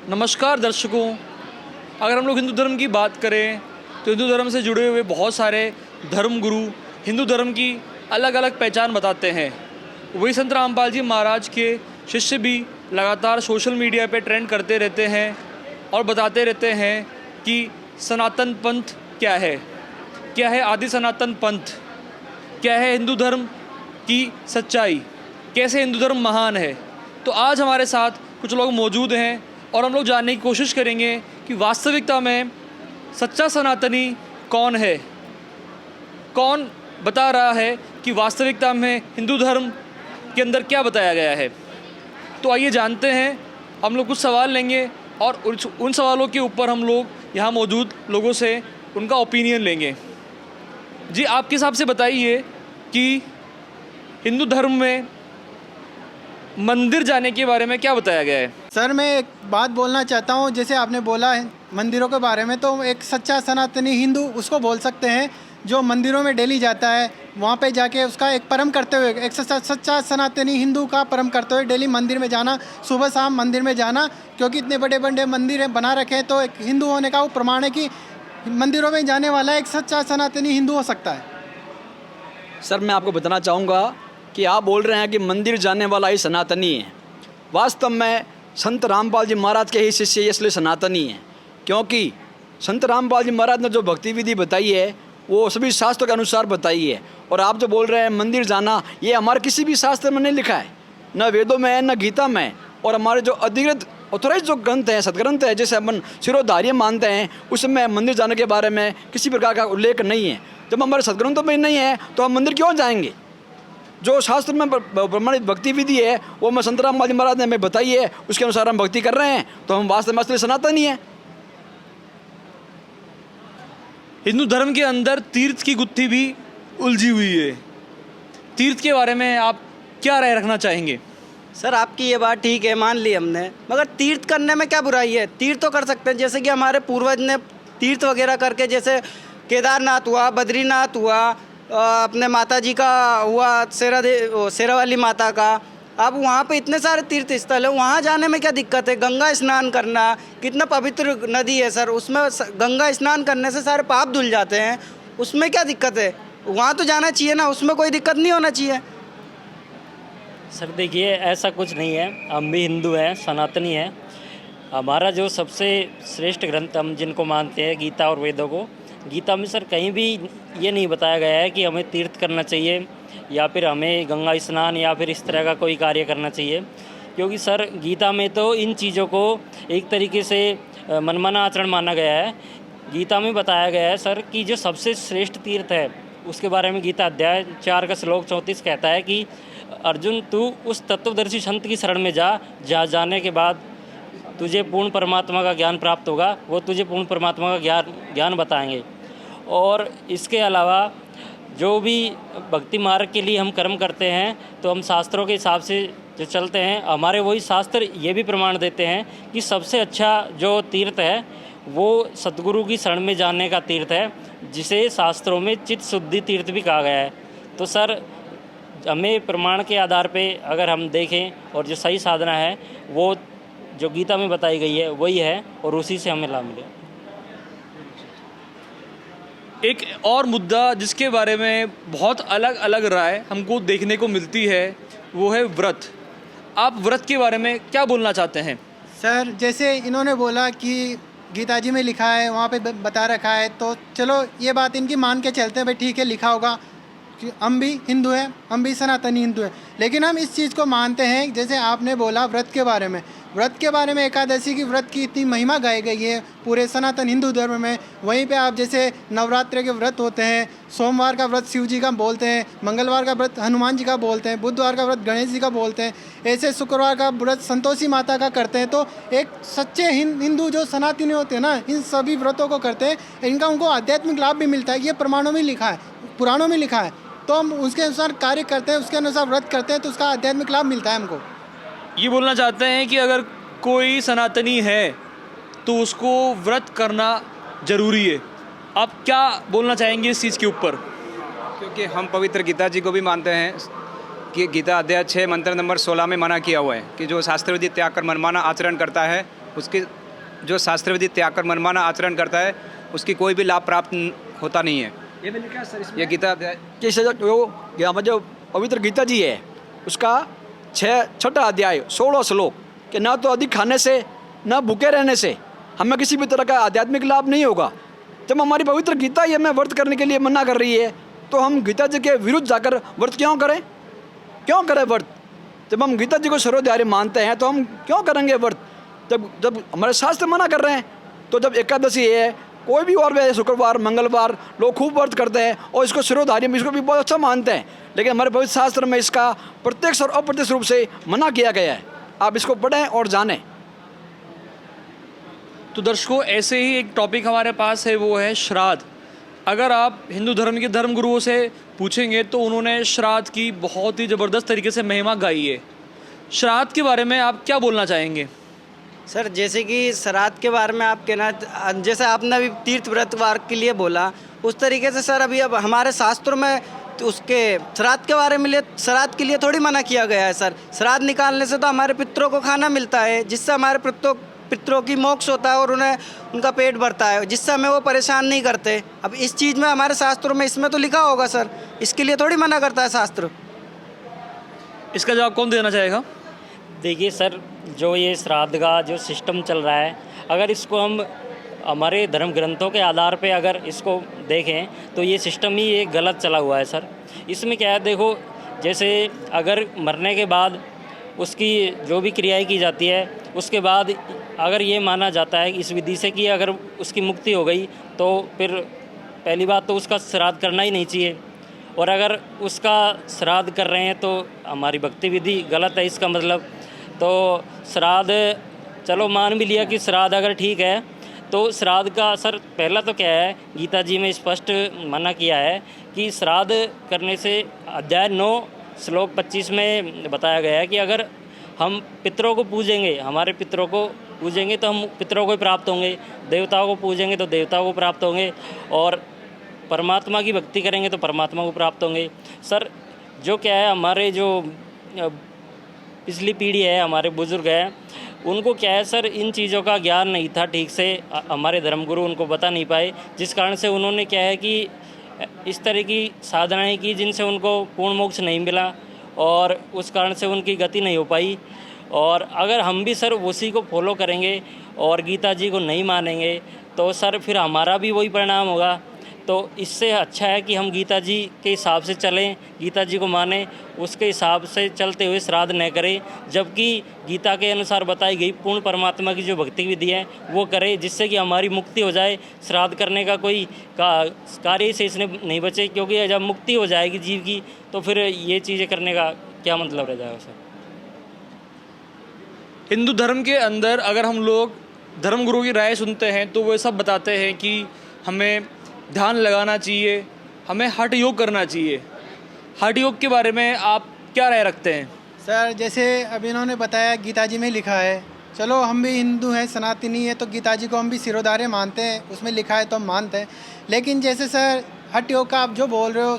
नमस्कार दर्शकों, अगर हम लोग हिंदू धर्म की बात करें तो हिंदू धर्म से जुड़े हुए बहुत सारे धर्म गुरु हिंदू धर्म की अलग अलग पहचान बताते हैं। वही संत रामपाल जी महाराज के शिष्य भी लगातार सोशल मीडिया पे ट्रेंड करते रहते हैं और बताते रहते हैं कि सनातन पंथ क्या है आदि सनातन पंथ, क्या है हिंदू धर्म की सच्चाई, कैसे हिंदू धर्म महान है। तो आज हमारे साथ कुछ लोग मौजूद हैं और हम लोग जानने की कोशिश करेंगे कि वास्तविकता में सच्चा सनातनी कौन है, कौन बता रहा है कि वास्तविकता में हिंदू धर्म के अंदर क्या बताया गया है। तो आइए जानते हैं। हम लोग कुछ सवाल लेंगे और उन सवालों के ऊपर हम लोग यहाँ मौजूद लोगों से उनका ओपिनियन लेंगे। जी, आपके हिसाब से बताइए कि हिंदू धर्म में मंदिर जाने के बारे में क्या बताया गया है। सर, मैं एक बात बोलना चाहता हूँ। जैसे आपने बोला है मंदिरों के बारे में, तो एक सच्चा सनातनी हिंदू उसको बोल सकते हैं जो मंदिरों में डेली जाता है, वहाँ पे जाके उसका एक परम करते हुए, एक सच्चा सनातनी हिंदू का परम करते हुए डेली मंदिर में जाना, सुबह शाम मंदिर में जाना, क्योंकि इतने बड़े बड़े मंदिर बना रखे हैं। तो एक हिंदू होने का वो प्रमाण है कि मंदिरों में जाने वाला एक सच्चा सनातनी हिंदू हो सकता है। सर, मैं आपको बताना चाहूँगा कि आप बोल रहे हैं कि मंदिर जाने वाला ही सनातनी है। वास्तव में संत रामपाल जी महाराज के ही शिष्य इसलिए सनातनी हैं, क्योंकि संत रामपाल जी महाराज ने जो भक्ति विधि बताई है वो सभी शास्त्रों के अनुसार बताई है। और आप जो बोल रहे हैं मंदिर जाना, ये हमारे किसी भी शास्त्र में नहीं लिखा है, न वेदों में है न गीता में। और हमारे जो अधिकृत ऑथोराइज जो ग्रंथ हैं, सदग्रंथ है, जैसे अपन शिरोधार्य मानते हैं, उसमें मंदिर जाने के बारे में किसी प्रकार का उल्लेख नहीं है। जब हमारे सदग्रंथों में नहीं है तो हम मंदिर क्यों जाएंगे। जो शास्त्र में प्रमाणित भक्ति विधि है वो मैं संत रामपाल जी महाराज ने हमें बताई है, उसके अनुसार हम भक्ति कर रहे हैं, तो हम वास्तव में असली सनातनी है। हिंदू धर्म के अंदर तीर्थ की गुत्थी भी उलझी हुई है। तीर्थ के बारे में आप क्या राय रखना चाहेंगे। सर, आपकी ये बात ठीक है, मान ली हमने, मगर तीर्थ करने में क्या बुराई है। तीर्थ तो कर सकते हैं, जैसे कि हमारे पूर्वज ने तीर्थ वगैरह करके, जैसे केदारनाथ हुआ, बद्रीनाथ हुआ, अपने माता जी का हुआ, शेरा वाली माता का। अब वहाँ पे इतने सारे तीर्थ स्थल है, वहाँ जाने में क्या दिक्कत है। गंगा स्नान करना, कितना पवित्र नदी है सर, उसमें गंगा स्नान करने से सारे पाप धुल जाते हैं, उसमें क्या दिक्कत है। वहाँ तो जाना चाहिए ना, उसमें कोई दिक्कत नहीं होना चाहिए। सर देखिए, ऐसा कुछ नहीं है, हम भी हिंदू हैं, सनातनी हैं। हमारा जो सबसे श्रेष्ठ ग्रंथ हम जिनको मानते हैं, गीता और वेदों को, गीता में सर कहीं भी ये नहीं बताया गया है कि हमें तीर्थ करना चाहिए या फिर हमें गंगा स्नान या फिर इस तरह का कोई कार्य करना चाहिए। क्योंकि सर गीता में तो इन चीज़ों को एक तरीके से मनमाना आचरण माना गया है। गीता में बताया गया है सर कि जो सबसे श्रेष्ठ तीर्थ है उसके बारे में गीता अध्याय 4 का श्लोक 34 कहता है कि अर्जुन, तू उस तत्वदर्शी संत की शरण में जा जाने के बाद तुझे पूर्ण परमात्मा का ज्ञान प्राप्त होगा, वो तुझे पूर्ण परमात्मा का ज्ञान बताएंगे। और इसके अलावा जो भी भक्ति मार्ग के लिए हम कर्म करते हैं तो हम शास्त्रों के हिसाब से जो चलते हैं, हमारे वही शास्त्र ये भी प्रमाण देते हैं कि सबसे अच्छा जो तीर्थ है वो सतगुरु की शरण में जाने का तीर्थ है, जिसे शास्त्रों में चित्त शुद्धि तीर्थ भी कहा गया है। तो सर हमें प्रमाण के आधार पे अगर हम देखें और जो सही साधना है वो जो गीता में बताई गई है वही है, और उसी से हमें लाभ मिले। एक और मुद्दा जिसके बारे में बहुत अलग अलग राय हमको देखने को मिलती है वो है व्रत। आप व्रत के बारे में क्या बोलना चाहते हैं। सर, जैसे इन्होंने बोला कि गीता जी में लिखा है, वहाँ पे बता रखा है, तो चलो ये बात इनकी मान के चलते हैं, भाई ठीक है, लिखा होगा कि हम भी हिंदू हैं, हम भी सनातनी हिंदू हैं। लेकिन हम इस चीज़ को मानते हैं, जैसे आपने बोला व्रत के बारे में, एकादशी की व्रत की इतनी महिमा गाई गई है पूरे सनातन हिंदू धर्म में। वहीं पे आप जैसे नवरात्रि के व्रत होते हैं, सोमवार का व्रत शिव जी का बोलते हैं, मंगलवार का व्रत हनुमान जी का बोलते हैं, बुधवार का व्रत गणेश जी का बोलते हैं, ऐसे शुक्रवार का व्रत संतोषी माता का करते हैं। तो एक सच्चे हिंदू जो सनातनी होते हैं ना, इन सभी व्रतों को करते हैं, इनका उनको आध्यात्मिक लाभ भी मिलता है। ये प्रमाणों में लिखा है, पुराणों में लिखा है, तो हम उसके अनुसार कार्य करते हैं, उसके अनुसार व्रत करते हैं, तो उसका आध्यात्मिक लाभ मिलता है हमको। ये बोलना चाहते हैं कि अगर कोई सनातनी है तो उसको व्रत करना ज़रूरी है। आप क्या बोलना चाहेंगे इस चीज़ के ऊपर। क्योंकि हम पवित्र गीता जी को भी मानते हैं कि गीता अध्याय 6 मंत्र नंबर 16 में मना किया हुआ है कि जो शास्त्र विधि त्याग कर मनमाना आचरण करता है उसके जो शास्त्र विधि त्याग कर मनमाना आचरण करता है उसकी कोई भी लाभ प्राप्त होता नहीं है। ये भी लिखा है सर इसमें ये गीता कि इसे जो पवित्र गीता जी है उसका 6 अध्याय 16 श्लोक कि ना तो अधिक खाने से ना भूखे रहने से हमें किसी भी तरह का आध्यात्मिक लाभ नहीं होगा। जब हमारी पवित्र गीता ही हमें व्रत करने के लिए मना कर रही है तो हम गीता जी के विरुद्ध जाकर व्रत क्यों करें व्रत? जब हम गीता जी को सर्वोदयारी मानते हैं तो हम क्यों करेंगे व्रत? जब हमारे शास्त्र मना कर रहे हैं। तो जब एकादशी है, कोई भी और भी शुक्रवार मंगलवार लोग खूब व्रत करते हैं और इसको सर्वोदयारी इसको भी बहुत अच्छा मानते हैं, लेकिन हमारे पवित्र शास्त्र में इसका प्रत्यक्ष और अप्रत्यक्ष रूप से मना किया गया है। आप इसको पढ़ें और जानें। तो दर्शकों, ऐसे ही एक टॉपिक हमारे पास है, वो है श्राद्ध। अगर आप हिंदू धर्म के धर्म गुरुओं से पूछेंगे तो उन्होंने श्राद्ध की बहुत ही ज़बरदस्त तरीके से महिमा गाई है। श्राद्ध के बारे में आप क्या बोलना चाहेंगे? सर जैसे कि श्राद्ध के बारे में आप कहना, जैसे आपने अभी तीर्थ व्रत वार के लिए बोला, उस तरीके से सर अभी अब हमारे शास्त्रों में तो उसके श्राद्ध के बारे में श्राद्ध के लिए थोड़ी मना किया गया है सर। श्राद्ध निकालने से तो हमारे पितरों को खाना मिलता है, जिससे हमारे पितरों की मोक्ष होता है और उन्हें उनका पेट भरता है, जिससे हमें वो परेशान नहीं करते। अब इस चीज़ में हमारे शास्त्रों में इसमें तो लिखा होगा सर, इसके लिए थोड़ी मना करता है शास्त्र। इसका जवाब कौन देना चाहेगा? देखिए सर, जो ये श्राद्ध का जो सिस्टम चल रहा है, अगर इसको हम हमारे धर्म ग्रंथों के आधार पे अगर इसको देखें तो ये सिस्टम ही एक गलत चला हुआ है सर। इसमें क्या है, देखो जैसे अगर मरने के बाद उसकी जो भी क्रियाएं की जाती है, उसके बाद अगर ये माना जाता है इस विधि से कि अगर उसकी मुक्ति हो गई तो फिर पहली बात तो उसका श्राद्ध करना ही नहीं चाहिए। और अगर उसका श्राद्ध कर रहे हैं तो हमारी भक्ति विधि गलत है, इसका मतलब। तो श्राद्ध चलो मान भी लिया कि श्राद्ध अगर ठीक है, तो श्राद्ध का सर पहला तो क्या है, गीता जी में स्पष्ट मना किया है कि श्राद्ध करने से अध्याय 9 श्लोक 25 में बताया गया है कि अगर हम पितरों को पूजेंगे, हमारे पितरों को पूजेंगे तो हम पितरों को ही प्राप्त होंगे, देवताओं को पूजेंगे तो देवताओं को प्राप्त होंगे, और परमात्मा की भक्ति करेंगे तो परमात्मा को प्राप्त होंगे। सर जो क्या है, हमारे जो पिछली पीढ़ी है, हमारे बुज़ुर्ग हैं, उनको क्या है सर, इन चीज़ों का ज्ञान नहीं था ठीक से, हमारे धर्मगुरु उनको बता नहीं पाए, जिस कारण से उन्होंने क्या है कि इस तरह की साधनाएं की जिनसे उनको पूर्ण मोक्ष नहीं मिला और उस कारण से उनकी गति नहीं हो पाई। और अगर हम भी सर उसी को फॉलो करेंगे और गीता जी को नहीं मानेंगे तो सर फिर हमारा भी वही परिणाम होगा। तो इससे अच्छा है कि हम गीता जी के हिसाब से चलें, गीता जी को मानें, उसके हिसाब से चलते हुए श्राद्ध न करें, जबकि गीता के अनुसार बताई गई पूर्ण परमात्मा की जो भक्ति विधि है वो करें, जिससे कि हमारी मुक्ति हो जाए। श्राद्ध करने का कोई कार्य से इसने नहीं बचे, क्योंकि जब मुक्ति हो जाएगी जीव की तो फिर ये चीज़ें करने का क्या मतलब रह जाएगा सर। हिंदू धर्म के अंदर अगर हम लोग धर्मगुरु की राय सुनते हैं तो वो सब बताते हैं कि हमें ध्यान लगाना चाहिए, हमें हठ योग करना चाहिए। हठ योग के बारे में आप क्या राय रखते हैं? सर जैसे अभी इन्होंने बताया गीता जी में लिखा है, चलो हम भी हिंदू हैं, सनातनी है, तो गीता जी को हम भी सिरोधार्य मानते हैं, उसमें लिखा है तो हम मानते हैं। लेकिन जैसे सर हठ योग का आप जो बोल रहे हो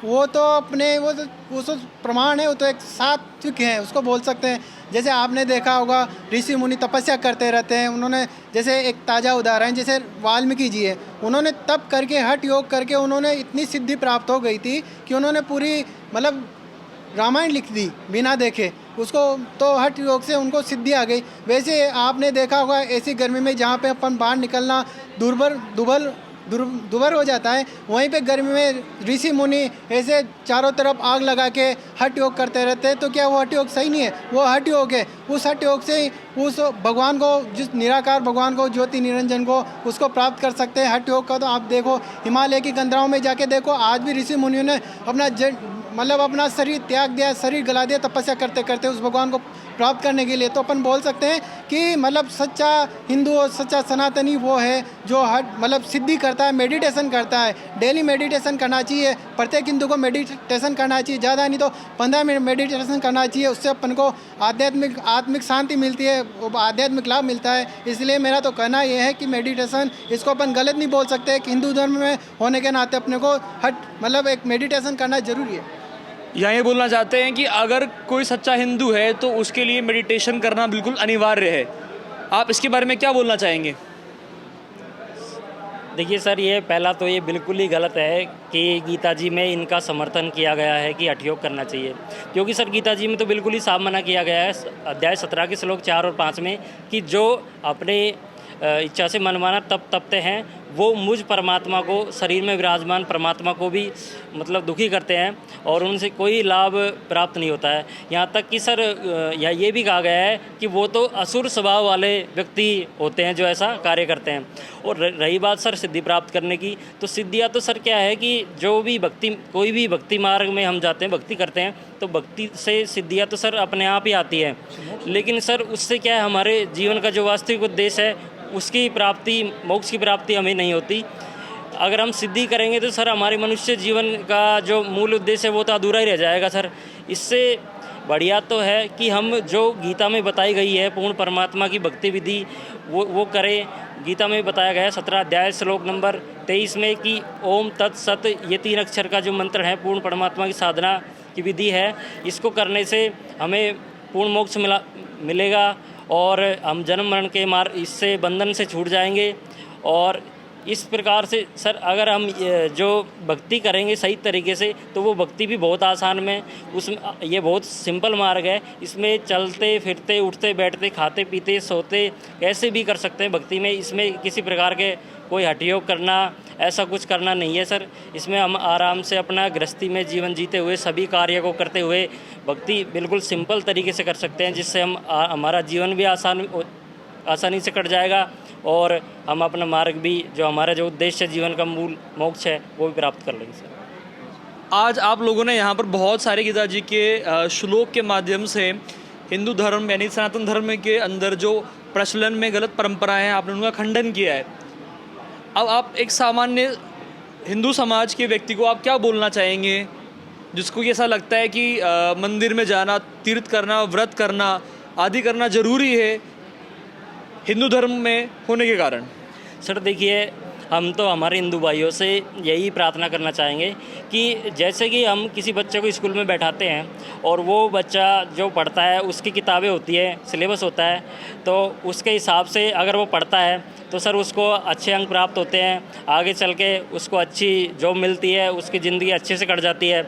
वो तो अपने वो तो प्रमाण है, वो तो एक सात्विक है, उसको बोल सकते हैं। जैसे आपने देखा होगा ऋषि मुनि तपस्या करते रहते हैं, उन्होंने जैसे एक ताज़ा उदाहरण जैसे वाल्मीकि जी है, उन्होंने तप करके हठ योग करके उन्होंने इतनी सिद्धि प्राप्त हो गई थी कि उन्होंने पूरी मतलब रामायण लिख दी बिना देखे उसको, तो हठ योग से उनको सिद्धि आ गई। वैसे आपने देखा होगा ऐसी गर्मी में जहाँ पे अपन बाहर निकलना दुभर हो जाता है, वहीं पे गर्मी में ऋषि मुनि ऐसे चारों तरफ आग लगा के हठ योग करते रहते हैं। तो क्या वो हठ योग सही नहीं है? वो हठ योग है। उस हठ योग से उस भगवान को, जिस निराकार भगवान को, ज्योति निरंजन को, उसको प्राप्त कर सकते हैं। हठ योग का तो आप देखो हिमालय की गंदराओं में जाके देखो, आज भी ऋषि मुनियों ने अपना शरीर त्याग दिया, शरीर गला दिया तपस्या करते करते उस भगवान को प्राप्त करने के लिए। तो अपन बोल सकते हैं कि मतलब सच्चा हिंदू और सच्चा सनातनी वो है जो सिद्धि करता है, मेडिटेशन करता है। डेली मेडिटेशन करना चाहिए, प्रत्येक हिंदू को मेडिटेशन करना चाहिए, ज़्यादा नहीं तो 15 मिनट मेडिटेशन करना चाहिए। उससे अपन को आत्मिक शांति मिलती है, आध्यात्मिक लाभ मिलता है। इसलिए मेरा तो कहना यह है कि मेडिटेशन, इसको अपन गलत नहीं बोल सकते कि हिंदू धर्म में होने के नाते अपने को एक मेडिटेशन करना ज़रूरी है। यहाँ ये बोलना चाहते हैं कि अगर कोई सच्चा हिंदू है तो उसके लिए मेडिटेशन करना बिल्कुल अनिवार्य है। आप इसके बारे में क्या बोलना चाहेंगे? देखिए सर, ये पहला तो ये बिल्कुल ही गलत है कि गीता जी में इनका समर्थन किया गया है कि हठयोग करना चाहिए, क्योंकि सर गीता जी में तो बिल्कुल ही साफ मना किया गया है अध्याय 17 के श्लोक 4 और 5 में कि जो अपने इच्छा से मनमाना तप तपते हैं वो मुझ परमात्मा को, शरीर में विराजमान परमात्मा को भी मतलब दुखी करते हैं और उनसे कोई लाभ प्राप्त नहीं होता है। यहाँ तक कि सर ये भी कहा गया है कि वो तो असुर स्वभाव वाले व्यक्ति होते हैं जो ऐसा कार्य करते हैं। और रही बात सर सिद्धि प्राप्त करने की, तो सिद्धियाँ तो सर क्या है कि जो भी भक्ति, कोई भी भक्ति मार्ग में हम जाते हैं, भक्ति करते हैं, तो भक्ति से सिद्धियाँ तो सर अपने आप ही आती है। लेकिन सर उससे क्या है, हमारे जीवन का जो वास्तविक उद्देश्य है उसकी प्राप्ति, मोक्ष की प्राप्ति हमें नहीं होती। अगर हम सिद्धि करेंगे तो सर हमारे मनुष्य जीवन का जो मूल उद्देश्य है वो तो अधूरा ही रह जाएगा सर। इससे बढ़िया तो है कि हम जो गीता में बताई गई है पूर्ण परमात्मा की भक्ति विधि वो करें। गीता में बताया गया है 17 अध्याय श्लोक नंबर 23 में कि ओम तत्सत, ये 3 अक्षर का जो मंत्र है पूर्ण परमात्मा की साधना की विधि है, इसको करने से हमें पूर्ण मोक्ष मिलेगा और हम जन्म मरण के मार्ग, इससे बंधन से छूट जाएंगे। और इस प्रकार से सर अगर हम जो भक्ति करेंगे सही तरीके से तो वो भक्ति भी बहुत आसान में, उसमें ये बहुत सिंपल मार्ग है। इसमें चलते फिरते, उठते बैठते, खाते पीते, सोते ऐसे भी कर सकते हैं भक्ति में। इसमें किसी प्रकार के कोई हठयोग करना, ऐसा कुछ करना नहीं है सर। इसमें हम आराम से अपना गृहस्थी में जीवन जीते हुए सभी कार्य को करते हुए भक्ति बिल्कुल सिंपल तरीके से कर सकते हैं, जिससे हमारा जीवन भी आसानी से कट जाएगा और हम अपना मार्ग भी, जो हमारा जो उद्देश्य है जीवन का मूल मोक्ष है, वो भी प्राप्त कर लेंगे सर। आज आप लोगों ने यहाँ पर बहुत सारे गीता जी के श्लोक के माध्यम से हिंदू धर्म यानी सनातन धर्म के अंदर जो प्रचलन में गलत परंपराएं हैं आपने उनका खंडन किया है। अब आप एक सामान्य हिंदू समाज के व्यक्ति को आप क्या बोलना चाहेंगे जिसको ऐसा लगता है कि मंदिर में जाना, तीर्थ करना, व्रत करना आदि करना ज़रूरी है हिंदू धर्म में होने के कारण? सर देखिए, हम तो हमारे हिंदू भाइयों से यही प्रार्थना करना चाहेंगे कि जैसे कि हम किसी बच्चे को स्कूल में बैठाते हैं और वो बच्चा जो पढ़ता है उसकी किताबें होती है, सिलेबस होता है, तो उसके हिसाब से अगर वो पढ़ता है तो सर उसको अच्छे अंक प्राप्त होते हैं, आगे चल के उसको अच्छी जॉब मिलती है, उसकी ज़िंदगी अच्छे से कट जाती है।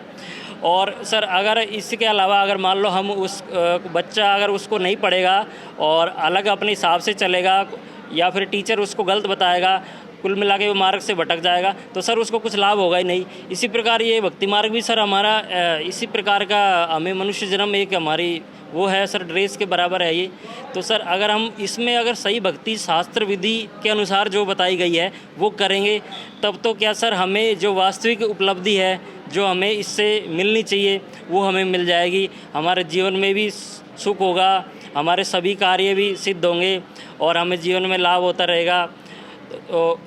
और सर अगर इसके अलावा अगर मान लो हम उस बच्चा अगर उसको नहीं पढ़ेगा और अलग अपने हिसाब से चलेगा या फिर टीचर उसको गलत बताएगा, कुल मिला के वो मार्ग से भटक जाएगा, तो सर उसको कुछ लाभ होगा ही नहीं। इसी प्रकार ये भक्ति मार्ग भी सर हमारा इसी प्रकार का, हमें मनुष्य जन्म एक हमारी वो है सर, ड्रेस के बराबर है ये। तो सर अगर हम इसमें अगर सही भक्ति शास्त्र विधि के अनुसार जो बताई गई है वो करेंगे, तब तो क्या सर हमें जो वास्तविक उपलब्धि है जो हमें इससे मिलनी चाहिए वो हमें मिल जाएगी। हमारे जीवन में भी सुख होगा, हमारे सभी कार्य भी सिद्ध होंगे और हमें जीवन में लाभ होता रहेगा। तो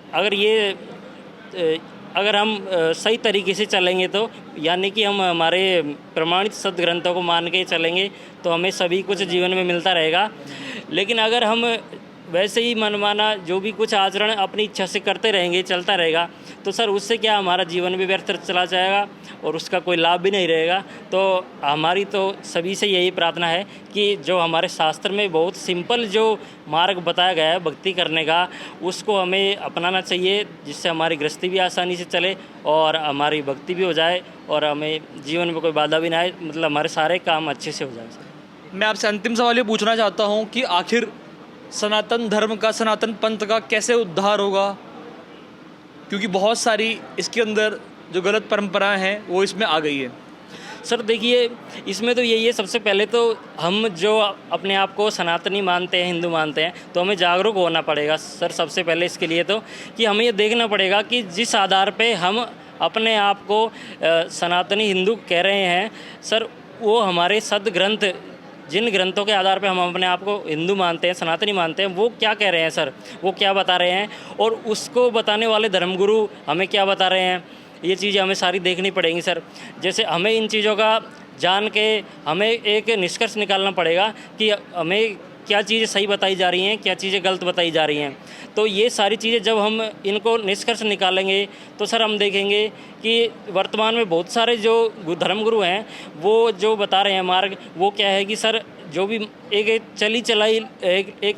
अगर हम सही तरीके से चलेंगे तो यानी कि हम हमारे प्रमाणित सद्ग्रंथों को मान के चलेंगे तो हमें सभी कुछ जीवन में मिलता रहेगा। लेकिन अगर हम वैसे ही मनमाना जो भी कुछ आचरण अपनी इच्छा से करते रहेंगे, चलता रहेगा, तो सर उससे क्या हमारा जीवन भी व्यर्थ चला जाएगा और उसका कोई लाभ भी नहीं रहेगा। तो हमारी तो सभी से यही प्रार्थना है कि जो हमारे शास्त्र में बहुत सिंपल जो मार्ग बताया गया है भक्ति करने का, उसको हमें अपनाना चाहिए, जिससे हमारी गृहस्थी भी आसानी से चले और हमारी भक्ति भी हो जाए और हमें जीवन में कोई बाधा भी ना आए, मतलब हमारे सारे काम अच्छे से हो जाए। मैं आपसे अंतिम सवाल ये पूछना चाहता हूँ कि आखिर सनातन धर्म का, सनातन पंथ का कैसे उद्धार होगा, क्योंकि बहुत सारी इसके अंदर जो गलत परंपराएं हैं वो इसमें आ गई है। सर देखिए, इसमें तो यही है, सबसे पहले तो हम जो अपने आप को सनातनी मानते हैं, हिंदू मानते हैं, तो हमें जागरूक होना पड़ेगा सर। सबसे पहले इसके लिए तो कि हमें ये देखना पड़ेगा कि जिस आधार पे हम अपने आप को सनातनी हिंदू कह रहे हैं सर, वो हमारे सद्ग्रंथ, जिन ग्रंथों के आधार पे हम अपने आप को हिंदू मानते हैं, सनातनी मानते हैं, वो क्या कह रहे हैं सर, वो क्या बता रहे हैं और उसको बताने वाले धर्मगुरु हमें क्या बता रहे हैं, ये चीज़ें हमें सारी देखनी पड़ेंगी सर। जैसे हमें इन चीज़ों का जान के हमें एक निष्कर्ष निकालना पड़ेगा कि हमें क्या चीज़ें सही बताई जा रही हैं, क्या चीज़ें गलत बताई जा रही हैं। तो ये सारी चीज़ें जब हम इनको निष्कर्ष निकालेंगे तो सर हम देखेंगे कि वर्तमान में बहुत सारे जो धर्मगुरु हैं वो जो बता रहे हैं मार्ग, वो क्या है कि सर जो भी एक चली चलाई एक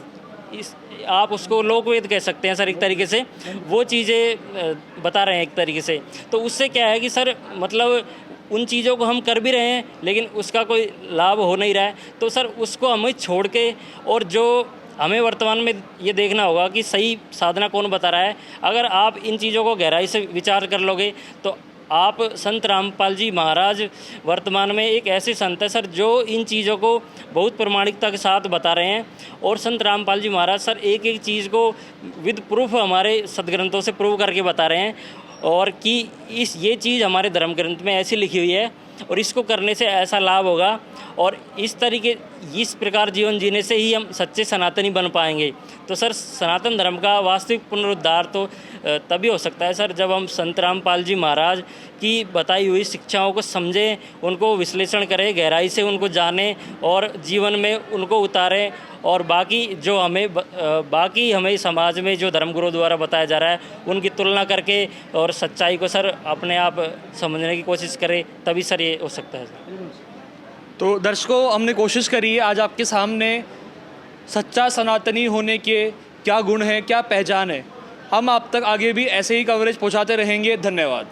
इस आप उसको लोकवेद कह सकते हैं सर एक तरीके से, वो चीज़ें बता रहे हैं एक तरीके से। तो उससे क्या है कि सर मतलब उन चीज़ों को हम कर भी रहे हैं लेकिन उसका कोई लाभ हो नहीं रहा है। तो सर उसको हमें छोड़ के और जो हमें वर्तमान में ये देखना होगा कि सही साधना कौन बता रहा है। अगर आप इन चीज़ों को गहराई से विचार कर लोगे तो आप संत रामपाल जी महाराज वर्तमान में एक ऐसे संत है सर जो इन चीज़ों को बहुत प्रामाणिकता के साथ बता रहे हैं। और संत रामपाल जी महाराज सर एक एक चीज़ को विद प्रूफ हमारे सदग्रंथों से प्रूव करके बता रहे हैं और कि ये चीज़ हमारे धर्म ग्रंथ में ऐसी लिखी हुई है और इसको करने से ऐसा लाभ होगा और इस प्रकार जीवन जीने से ही हम सच्चे सनातनी बन पाएंगे। तो सर सनातन धर्म का वास्तविक पुनरुद्धार तो तभी हो सकता है सर जब हम संत रामपाल जी महाराज की बताई हुई शिक्षाओं को समझें, उनको विश्लेषण करें, गहराई से उनको जानें और जीवन में उनको उतारें। और बाकी हमें समाज में जो धर्मगुरु द्वारा बताया जा रहा है उनकी तुलना करके और सच्चाई को सर अपने आप समझने की कोशिश करें, तभी सर ये हो सकता है सर। तो दर्शकों, हमने कोशिश करी है आज आपके सामने सच्चा सनातनी होने के क्या गुण हैं, क्या पहचान है। हम आप तक आगे भी ऐसे ही कवरेज पहुंचाते रहेंगे। धन्यवाद।